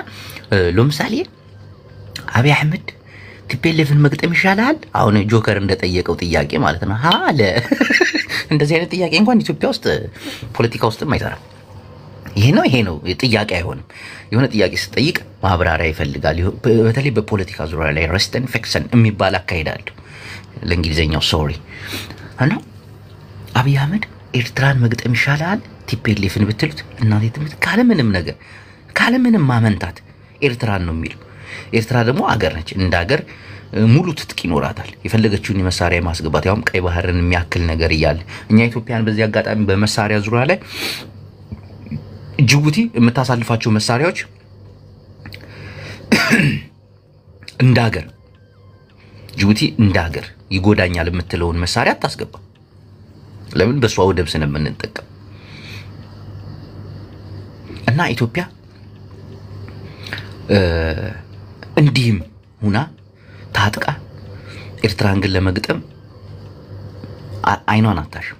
[SPEAKER 2] ለምሳሌ አብይ አህመድ ቲፒኤልኤፍን መግጠም ይሻላል አሁን ጆከር እንደጠየቀው ጥያቄ ማለት ነው። አለ እንደዚህ አይነት ጥያቄ እንኳን ኢትዮጵያ ውስጥ ፖለቲካ ውስጥም አይሰራም። ይሄ ነው ጥያቄ አይሆንም። የሆነ ጥያቄ ስጠይቅ ማብራሪያ ይፈልጋል። በተለይ በፖለቲካ ዙሪያ ላይ ረስተን ፊክሰን የሚባል አካሄዳለሁ ለእንግሊዘኛው ሶሪ። እና አብይ አህመድ ኤርትራን መግጠም ይሻላል ቲፒኤልኤፍን ብትሉት እናንተ ትምት ካለምንም ነገር ካለምንም ማመንታት ኤርትራን ነው የሚለው። ኤርትራ ደግሞ አገር ነች። እንደ አገር ሙሉ ትጥቅ ይኖራታል። የፈለገችውን መሳሪያ ማስገባት ያውም ቀይ ባህርን የሚያክል ነገር እያለ እኛ ኢትዮጵያን በዚህ አጋጣሚ በመሳሪያ ዙሪያ ላይ ጅቡቲ የምታሳልፋቸው መሳሪያዎች እንዳገር ጅቡቲ እንዳገር ይጎዳኛል የምትለውን መሳሪያ አታስገባ። ለምን? በሷ ወደብ ስለምንጠቀም እና ኢትዮጵያ እንዲህም ሁና ታጥቃ ኤርትራን ግን ለመግጠም አይኗን አታሽም።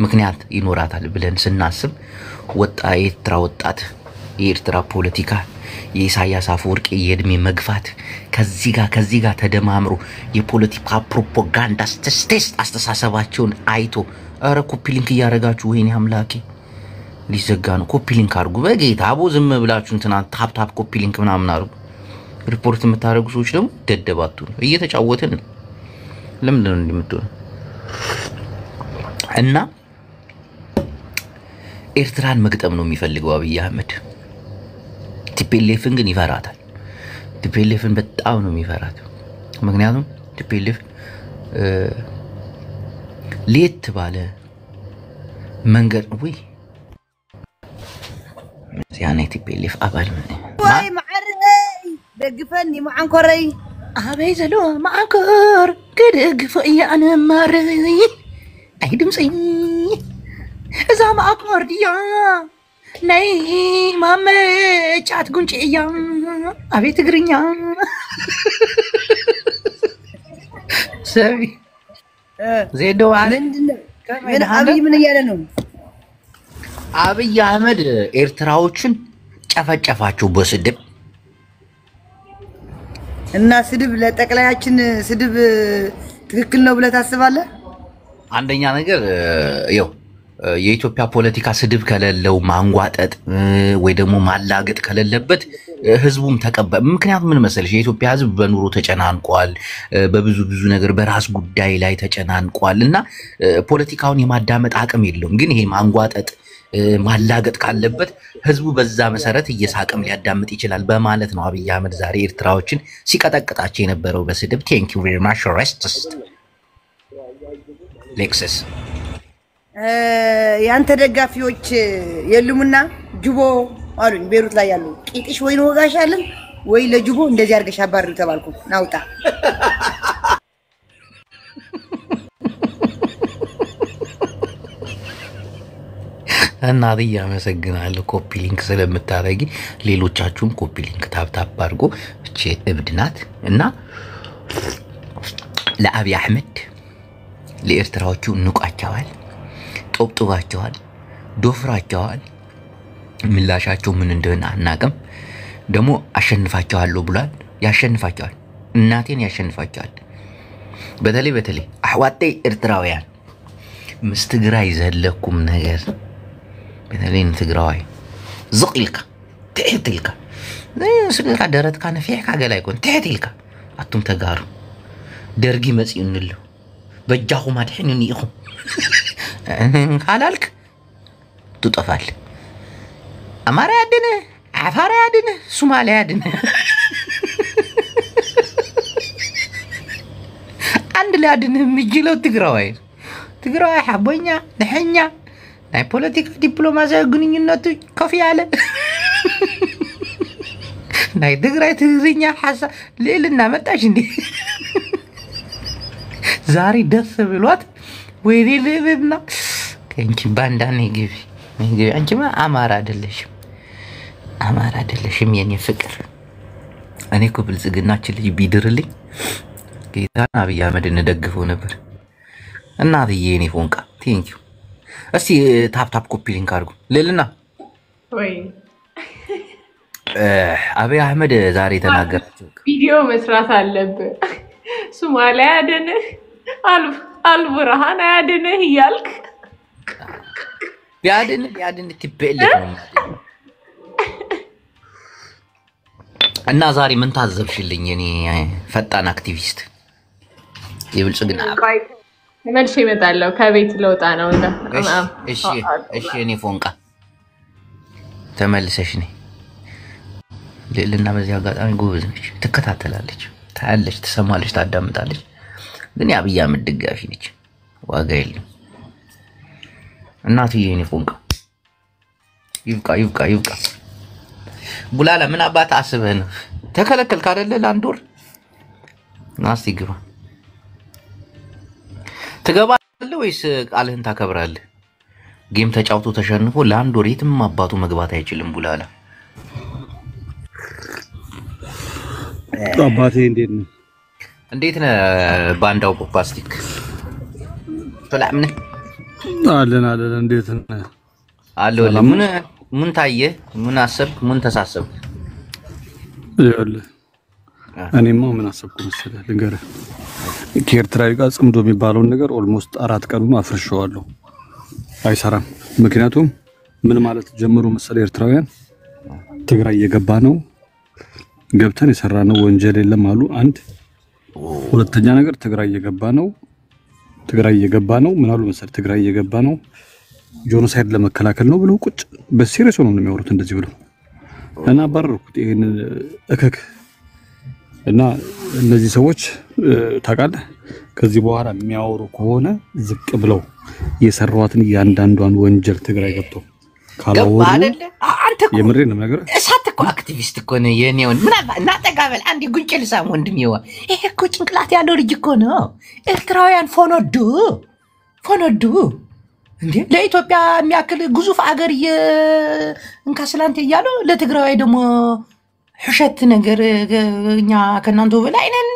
[SPEAKER 2] ምክንያት ይኖራታል ብለን ስናስብ የኤርትራ ወጣት የኤርትራ ፖለቲካ የኢሳያስ አፈወርቂ የእድሜ መግፋት ከዚህ ጋር ተደማምሮ የፖለቲካ ፕሮፓጋንዳ አስተሳሰባቸውን አይቶ አረ ኮፒ ሊንክ እያደረጋችሁ ወይኔ አምላኬ ሊዘጋ ነው ኮፒ ሊንክ አድርጉ በጌታ አቦ ዝም ብላችሁ እንትና ታፕ ኮፒ ሊንክ ምናምን አድርጉ። ሪፖርት የምታደርጉ ሰዎች ደግሞ ደደባቱ ነው እየተጫወትን ነው። ለምንድን ነው እንደምትሆነ እና ኤርትራን መግጠም ነው የሚፈልገው አብይ አህመድ። ቲፒኤልኤፍን ግን ይፈራታል። ቲፒኤልኤፍን በጣም ነው የሚፈራት። ምክንያቱም ቲፒኤልኤፍ ሌት ባለ መንገድ ወይ ያኔ ቲፒኤልኤፍ አባል ምን
[SPEAKER 4] ወይ ማዕረይ ደግፈኒ ማዓንኮረይ
[SPEAKER 2] አበይ ዘሎ ማዓንኮር ከደግፈ ያነ ማረይ አይ ድምጽ እዛ ማዓንኮር ዲያ ናይ ማመጫት ጉንጭያ አቤት ትግርኛ ሰሪ ዜዶ አለ
[SPEAKER 4] ምን አብይ ምን እያለ ነው?
[SPEAKER 2] አብይ አህመድ ኤርትራዎችን ጨፈጨፋቸው በስድብ
[SPEAKER 4] እና ስድብ ለጠቅላያችን ስድብ ትክክል ነው ብለህ ታስባለህ?
[SPEAKER 2] አንደኛ ነገር ያው የኢትዮጵያ ፖለቲካ ስድብ ከሌለው ማንጓጠጥ ወይ ደግሞ ማላገጥ ከሌለበት ህዝቡም ተቀበል። ምክንያቱም ምን መሰለሽ የኢትዮጵያ ህዝብ በኑሮ ተጨናንቋል፣ በብዙ ነገር በራስ ጉዳይ ላይ ተጨናንቋል እና ፖለቲካውን የማዳመጥ አቅም የለውም። ግን ይሄ ማንጓጠጥ ማላገጥ ካለበት ህዝቡ በዛ መሰረት እየሳቀም ሊያዳምጥ ይችላል በማለት ነው አብይ አህመድ ዛሬ ኤርትራዎችን ሲቀጠቅጣቸው የነበረው በስድብ። ቴንክ ዩ ቬሪ ማች ሬስትስ ሌክሰስ
[SPEAKER 4] ያንተ ደጋፊዎች የሉምና ጅቦ አሉኝ ቤሩት ላይ ያሉ ቂጥሽ ወይ ነው ጋሻለን ወይ ለጅቦ እንደዚህ አርገሽ አባሪው ተባልኩ ናውጣ
[SPEAKER 2] እናት ያመሰግናለሁ ኮፒ ሊንክ ስለምታረጊ ሌሎቻችሁም ኮፒ ሊንክ ታፕ አድርጎ እቺ እብድናት እና ለአብይ አህመድ ለኤርትራዎቹ ንቋቸዋል ጦብጦባቸዋል ዶፍራቸዋል ምላሻቸው ምን እንደሆነ አናቅም ደግሞ አሸንፋቸዋለሁ ብሏል ያሸንፋቸዋል እናቴን ያሸንፋቸዋል በተለይ አህዋጤ ኤርትራውያን ምስትግራይ ዘለኩም ነገር በተለይ ትግራዋይ ዝቅልካ ትህትልካ ስልካ ደረትካ ነፊሕካ ገላይ ኮን ትህትልካ አቱም ተጋሩ ደርጊ መጽኡ እንሉ በጃኹም አድሕንን ኢኹም ካላልክ ትጠፋል አማራ ያድነ አፋራ ያድነ ሶማሊያ ያድነ አንድ ላይ ያድነ የሚችለው ትግራዋይ ሓቦኛ ንሕኛ ናይ ፖለቲካ ዲፕሎማሲያዊ ግንኙነቱ ከፍ ያለ ናይ ትግራይ ትግርኛ ሓሳብ ልዕልና መጣሽ እንዴ ዛሬ ደስ ብሏት ወይ ልዕልና ከንቺ ባንዳ ነግቢ አንቺማ አማራ አይደለሽም የኔ ፍቅር እኔ እኮ ብልጽግናችን ልጅ ቢድርልኝ ጌታ አብይ አህመድ እንደግፈው ነበር እናትዬ የኔ ፎንቃ ቴንክ ዩ እስቲ ታፕ ኮፒ ሊንክ አድርጉ ልልና
[SPEAKER 5] ወይ
[SPEAKER 2] አብይ አህመድ ዛሬ ተናገራቸው
[SPEAKER 5] ቪዲዮ መስራት አለብህ ሶማሊያ ያደነ አልቡርሃን ያደነ ይያልክ ቢያድን ትበልክ ነው እና ዛሬ ምን ታዘብሽልኝ እኔ ፈጣን አክቲቪስት የብልጽግና መልሼ እመጣለሁ ከቤት ለውጣ ነው እና
[SPEAKER 2] እሺ እኔ ፎንቃ ተመልሰሽ ነኝ ልዕልና በዚህ አጋጣሚ ጎበዝ ነች ትከታተላለች ታያለች ትሰማለች ታዳምጣለች ግን የአብይ አህመድ ደጋፊ ነች ዋጋ የለም እናትዬ የኔ ፎንቃ ይብቃ ቡላላ ምን አባት አስበህ ነው ተከለከልክ አይደለ ለአንድ ወር ናስቲ ግባ ትገባለህ ወይስ ቃልህን ታከብራለህ ጌም ተጫውቶ ተሸንፎ ለአንድ ወር የትም አባቱ መግባት አይችልም ቡላላ
[SPEAKER 6] አባቴ እንዴት ነህ ባንዳው ፖፓስቲክ
[SPEAKER 2] ሰላም ነህ
[SPEAKER 6] አለን እንዴት ነህ
[SPEAKER 2] አለ ምን ታየህ ምን አሰብክ ምን ተሳሰብክ
[SPEAKER 6] ይኸውልህ እኔማ ምን አሰብኩ መሰለህ ልንገርህ ከኤርትራዊ ጋር ጽምዶ የሚባለውን ነገር ኦልሞስት 4 ቀኑን አፍርሼዋለሁ አይሰራም ምክንያቱም ምን ማለት ጀምሮ መሰለህ ኤርትራውያን ትግራይ እየገባ ነው ገብተን የሰራነው ወንጀል የለም አሉ አንድ ሁለተኛ ነገር ትግራይ እየገባ ነው ምን አሉ መሰለህ ትግራይ እየገባ ነው ጆኖሳይድ ለመከላከል ነው ብለው ቁጭ በሲሪየስ ሆነው ነው የሚያወሩት እንደዚህ ብለው እና ባረርኩት ይሄን እከክ እና እነዚህ ሰዎች ታውቃለህ ከዚህ በኋላ የሚያወሩ ከሆነ ዝቅ ብለው የሰራዋትን ያንዳንዷን ወንጀል ትግራይ ገብተው ካላወሩ
[SPEAKER 2] አንተ
[SPEAKER 6] የምሬ ነው ነገር
[SPEAKER 2] እሳት እኮ አክቲቪስት እኮ ነው የኔውን ምን እና ተጋበል አንድ ጉንጭ ልሳም ወንድሜዋ ይሄ እኮ ጭንቅላት ያለው ልጅ እኮ ነው ኤርትራውያን ፎኖዱ እንዴ ለኢትዮጵያ የሚያክል ግዙፍ አገር እንካስላንተ እያሉ ለትግራይ ደግሞ حشت ነገር እኛ ከናንተ በላይ ነን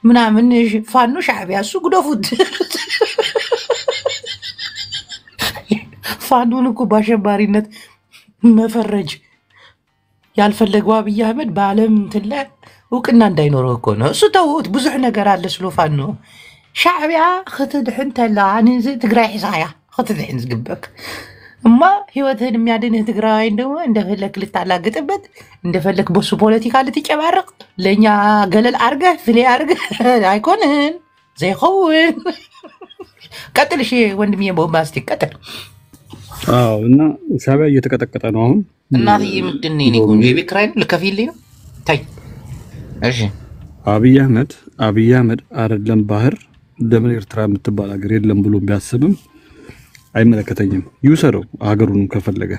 [SPEAKER 2] ምናምን ፋኖ ሻዕቢያ እሱ ጉደፉት ፋኖን እኮ ባሸባሪነት መፈረጅ ያልፈለገው አብይ አህመድ በአለም እንትላ ወቅና እንዳይኖረው እኮ ነው እሱ ተውት ብዙ ነገር አለ ስለ ፋኖ ሻዕቢያ ክትድሕን ተላ አንዚ ትግራይ ሒሳያ ክትድሕን ዝግበክ እማ ህይወትህን የሚያድንህ ትግራይ እንደው እንደፈለክ ልታላግጥበት እንደፈለክ በሱ ፖለቲካ ልትጨባርቅ ለኛ ገለል አርገህ ፍሌ አርገህ አይኮንን ዘይኸውን ቀጥል እሺ ወንድሜ ቦምባስቲክ ቀጥል
[SPEAKER 6] እና ሻዕቢያ እየተቀጠቀጠ ነው አሁን
[SPEAKER 2] እናትዬ ምንድን ነው ይቆም የቤት ኪራይ ልከፊልኝ ነው ታይ እሺ
[SPEAKER 6] አብይ አህመድ አይደለም ባህር ለምን ኤርትራ የምትባል ሀገር የለም ብሎ ቢያስብም አይመለከተኝም። ይውሰደው ሀገሩን ከፈለገ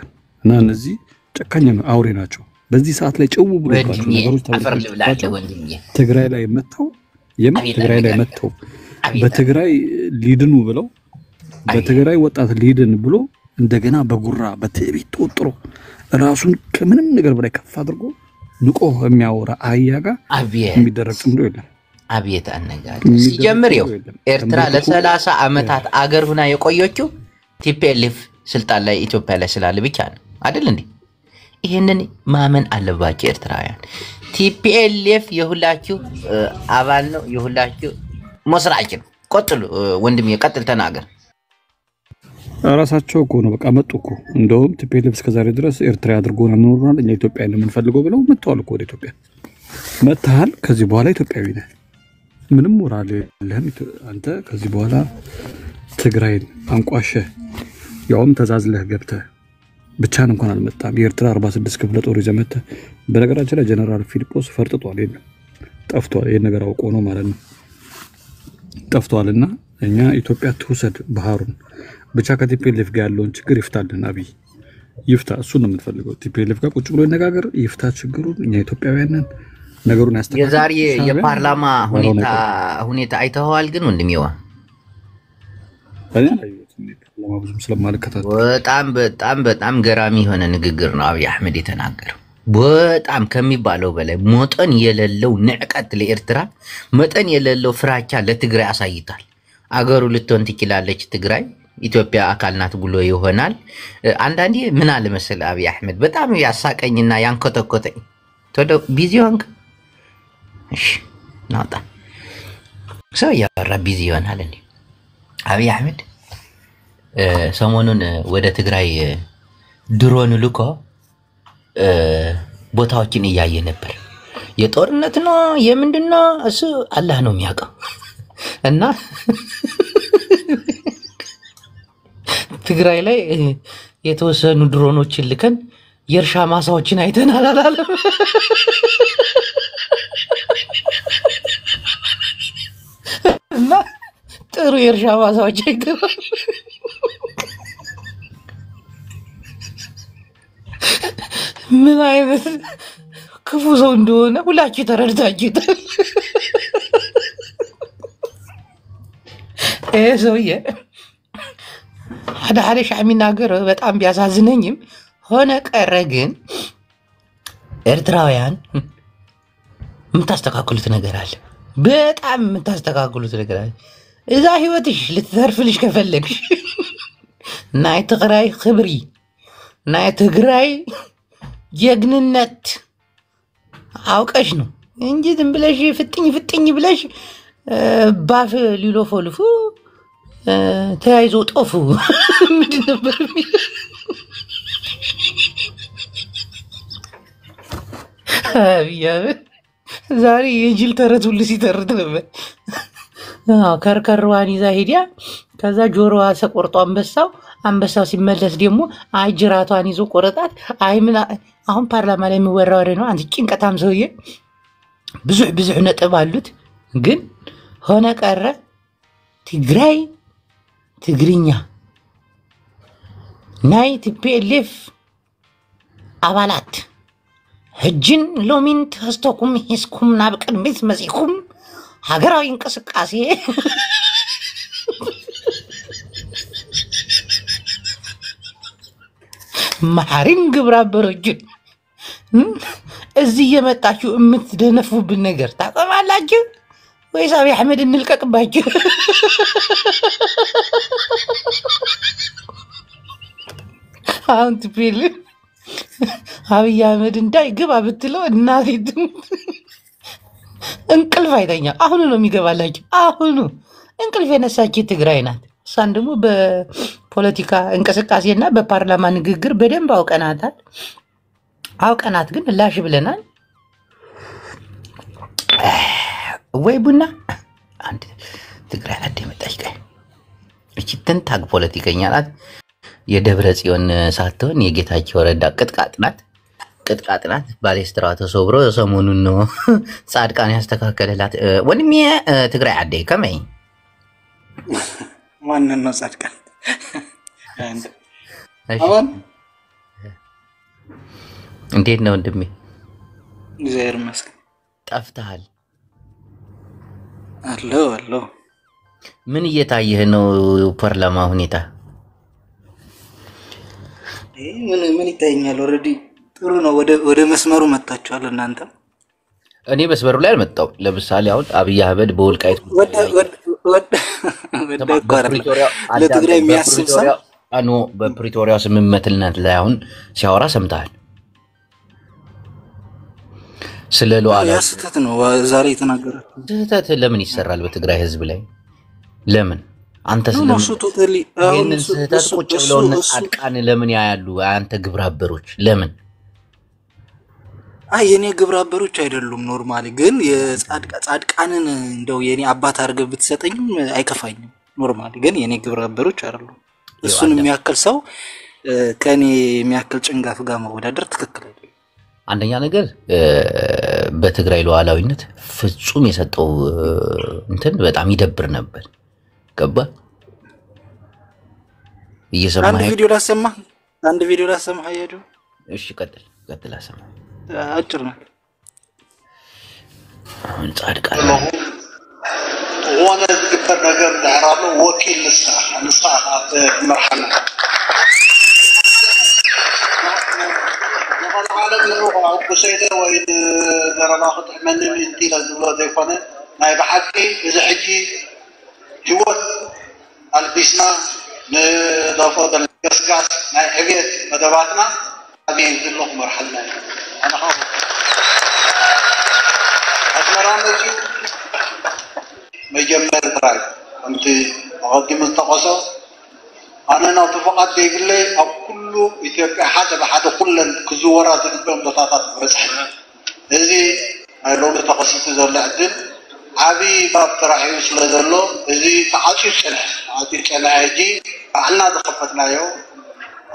[SPEAKER 6] እና እነዚህ ጨካኝ አውሬ ናቸው። በዚህ ሰዓት ላይ ጭው ብሎባቸው ነገሮች ታፈርልብላቸው ትግራይ ላይ መተው ትግራይ ላይ መተው በትግራይ ሊድኑ ብለው በትግራይ ወጣት ሊድን ብሎ እንደገና በጉራ በትዕቢት ተወጥሮ ራሱን ከምንም ነገር በላይ ከፍ አድርጎ ንቆ የሚያወራ አህያ ጋር የሚደረግ ጽምዶ የለም።
[SPEAKER 2] አብየት አነጋገር ሲጀምር ይው ኤርትራ ለ30 ዓመታት አገር ሆና የቆየችው ቲፒኤልኤፍ ስልጣን ላይ ኢትዮጵያ ላይ ስላለ ብቻ ነው አይደል እንዴ? ይሄንን ማመን አለባቸው ኤርትራውያን። ቲፒኤልኤፍ የሁላችሁ አባል ነው፣ የሁላችሁ መስራች ነው። ቀጥሉ ወንድሜ፣ ቀጥል ተናገር።
[SPEAKER 6] ራሳቸው እኮ ነው በቃ መጡ እኮ። እንደውም ቲፒኤልኤፍ እስከዛሬ ድረስ ኤርትራ አድርጎና ኖርናል እኛ ኢትዮጵያ ነው የምንፈልገው ብለው መጥተዋል እኮ ወደ ኢትዮጵያ መጥተሃል። ከዚህ በኋላ ኢትዮጵያዊ ነህ፣ ምንም ሞራል የለህም አንተ። ከዚህ በኋላ ትግራይን አንቋሸህ ያውም ተዛዝለህ ገብተህ ብቻን እንኳን አልመጣም። የኤርትራ 46 ክፍለ ጦር ይዘህ መጥተህ በነገራችን ላይ ጀነራል ፊሊጶስ ፈርጥቷል፣ የለም ጠፍቷል። ይሄን ነገር አውቆ ነው ማለት ነው ጠፍቷልና እኛ ኢትዮጵያ ትውሰድ ባህሩን ብቻ ከቲፒኤልኤፍ ጋር ያለውን ችግር ይፍታልን። አብይ ይፍታ፣ እሱ ነው የምንፈልገው። ቲፒኤልኤፍ ጋር ቁጭ ብሎ ይነጋገር፣ ይፍታ ችግሩን። እኛ ኢትዮጵያውያን ነን፣ ነገሩን ያስተካክል።
[SPEAKER 2] የዛሬ የፓርላማ ሁኔታ አይተኸዋል ግን ወንድሜዋ?
[SPEAKER 6] ብዙም ስለማልከታተል
[SPEAKER 2] በጣም ገራሚ የሆነ ንግግር ነው አብይ አህመድ የተናገረው። በጣም ከሚባለው በላይ መጠን የሌለው ንዕቀት ለኤርትራ፣ መጠን የሌለው ፍራቻ ለትግራይ አሳይቷል። አገሩ ልትሆን ትችላለች ትግራይ፣ ኢትዮጵያ አካል ናት ብሎ ይሆናል። አንዳንዴ ምን አለ መሰለህ አብይ አህመድ በጣም ያሳቀኝና ያንኮተኮተኝ ተዶ ቢዚ ሆንክ። እሺ ናውጣ ሰው ያወራ ቢዚ ይሆናል እንዴ? አብይ አህመድ ሰሞኑን ወደ ትግራይ ድሮን ልኮ ቦታዎችን እያየ ነበር። የጦርነት ነው የምንድነው እሱ አላህ ነው የሚያውቀው። እና ትግራይ ላይ የተወሰኑ ድሮኖችን ልከን የእርሻ ማሳዎችን አይተናል አላለም? እና ጥሩ የእርሻ ማሳዎች አይተናል። ምን አይነት ክፉ ሰው እንደሆነ ሁላችሁ ተረድታችሁታል። ይሄ ሰውዬ ሀደ ሻዕ የሚናገር በጣም ቢያሳዝነኝም ሆነ ቀረ ግን ኤርትራውያን የምታስተካክሉት ነገር አለ። በጣም የምታስተካክሉት ነገር አለ። እዛ ህይወትሽ ልትተርፍልሽ ከፈለግሽ ናይ ትግራይ ክብሪ ናይ ትግራይ ጀግንነት አውቀሽ ነው እንጂ ዝም ብለሽ ፍጥኝ ብለሽ ባፍ ሊሎፎልፉ ተያይዞ ጦፉ ምንድን ነበር የሚለው? ዛሬ የጅል ተረት ሁሉ ሲተርት ነበር። ከርከሯን ይዛ ሄዲያ ከዛ ጆሮዋ ተቆርጦ አንበሳው ሲመለስ ደግሞ አይ ጅራቷን ይዞ ቆረጣት። አይ ምን አሁን ፓርላማ ላይ የሚወራ ወሬ ነው። አንተ ጭንቀታም ሰውዬ ብዙ ነጥብ አሉት። ግን ሆነ ቀረ ትግራይ ትግርኛ ናይ ቲፒኤልኤፍ አባላት ሕጅን ሎሚን ተስተኩም ሂስኩም ናብ ቅድሚት መጺኩም ሀገራዊ እንቅስቃሴ ማሪን ግብረ አበሮችን እዚህ የመጣችሁ የምትደነፉብን ነገር ታቆማላችሁ ወይስ አብይ አህመድ እንልቀቅባችሁ? አሁን ቲፒኤልኤፍ አብይ አህመድ እንዳይገባ ብትለው እናቴ እንቅልፍ አይተኛ። አሁኑ ነው የሚገባላችሁ። አሁኑ እንቅልፍ የነሳችሁ ትግራይ ናት። እሷን ደግሞ በፖለቲካ እንቅስቃሴና በፓርላማ ንግግር በደንብ አውቀናት ግን ላሽ ብለናል። ወይ ቡና አንድ ትግራይ አደ መጣች። እቺ ተንታግ ፖለቲከኛ ናት። የደብረ ጽዮን ሳትሆን የጌታቸው ረዳ ቅጥቃጥ ናት። ባሌስትራ ተሰብሮ ሰሞኑን ነው ጻድቃን ያስተካከለላት። ወንድሜ ትግራይ አደ ከመይ
[SPEAKER 7] ማንን ነው ጻድቃን?
[SPEAKER 2] እሺ
[SPEAKER 7] አሁን
[SPEAKER 2] እንዴት ነው ወንድሜ?
[SPEAKER 7] እግዚአብሔር ይመስገን።
[SPEAKER 2] ጠፍተሃል።
[SPEAKER 7] አሎ
[SPEAKER 2] ምን እየታየህ ነው? ፓርላማ ሁኔታ
[SPEAKER 7] ምን ይታየኛል? ኦልሬዲ ጥሩ ነው። ወደ መስመሩ መጣችኋል እናንተ።
[SPEAKER 2] እኔ መስመሩ ላይ አልመጣሁም። ለምሳሌ አሁን አብይ አህመድ በወልቃይት
[SPEAKER 7] ለትግራይ የሚያስብ ሰው
[SPEAKER 2] በፕሪቶሪያ ስምምነት ላይ አሁን ሲያወራ ሰምተሃል? ስለ ሉዓላዊ
[SPEAKER 7] ስህተት ነው ዛሬ የተናገረው።
[SPEAKER 2] ስህተት ለምን ይሰራል በትግራይ ህዝብ ላይ? ለምን አንተ ስለምን ይሄንን ስህተት ቁጭ ብለው ጻድቃን ለምን ያያሉ? አንተ ግብረ አበሮች ለምን?
[SPEAKER 7] የኔ ግብረ አበሮች አይደሉም። ኖርማሊ ግን የጻድቃንን እንደው የኔ አባት አድርገህ ብትሰጠኝም አይከፋኝም። ኖርማሊ ግን የኔ ግብረ አበሮች አይደሉም። እሱን የሚያክል ሰው ከኔ የሚያክል ጭንጋፍ ጋር መወዳደር ትክክል አይደለም።
[SPEAKER 2] አንደኛ ነገር በትግራይ ሉዓላዊነት ፍጹም የሰጠው እንትን በጣም ይደብር ነበር። ገባ? እየሰማህ
[SPEAKER 7] አንድ ቪዲዮ ላሰማህ አያዱ።
[SPEAKER 2] እሺ ቀጥል አሰማ።
[SPEAKER 7] አጭር ነው።
[SPEAKER 2] አሁን ጻድቃን
[SPEAKER 8] وانا ذكر نجار العرب وكيل للصحة مرحلة العالم اللغة بسيطة وإن ترى ناخذ من انتي لازم لا تفهم ما يبحثي إذا حكي جوات البسنا نضافة القصقاص ما يحبيت مدباتنا هذه ينزل له مرحلة أنا خاف أتمرن مجمّر تراي أنت أقدم التقصى أنا ناتفقد ديقلي أو كله يتبقى حدا بحدا كلا كزورات البيم بطاطات برسح إذي لو تقصيت زول عدل عبي باب تراحي وصل زلو إذي تعطي سنة هجي عنا دخفتنا يو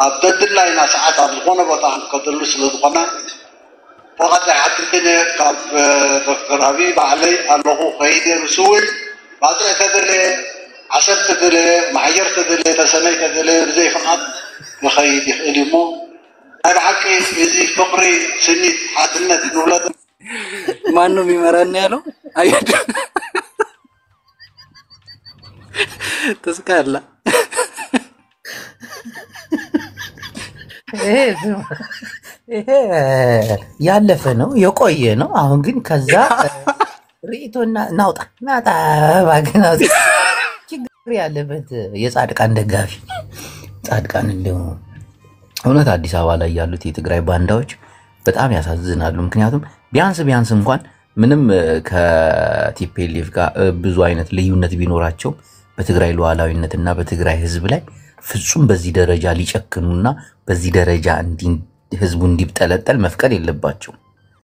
[SPEAKER 8] أبدد الله ينا ساعات أبلغونا بطاهم قدلو سلطقنا فقط حتى كاب فكرابي بعلي الله خيدي رسول بعد تدري عشر تدري معير تدري تسني تدري زي فقط بخيد يخدمو هذا حكي يزي فقري سني حدنا الولاد
[SPEAKER 7] ما انه بيمرن يالو ايد تسكالا
[SPEAKER 2] ይሄ ያለፈ ነው የቆየ ነው። አሁን ግን ከዛ ሪቶና ናውጣ ባገናት ችግር ያለበት የጻድቃን ደጋፊ ጻድቃን እንደው እውነት አዲስ አበባ ላይ ያሉት የትግራይ ባንዳዎች በጣም ያሳዝናሉ። ምክንያቱም ቢያንስ እንኳን ምንም ከቲፒኤልኤፍ ጋር ብዙ አይነት ልዩነት ቢኖራቸው በትግራይ ሉዓላዊነትና በትግራይ ህዝብ ላይ ፍጹም በዚህ ደረጃ ሊጨክኑና በዚህ ደረጃ ህዝቡ እንዲብጠለጠል መፍቀድ የለባቸው።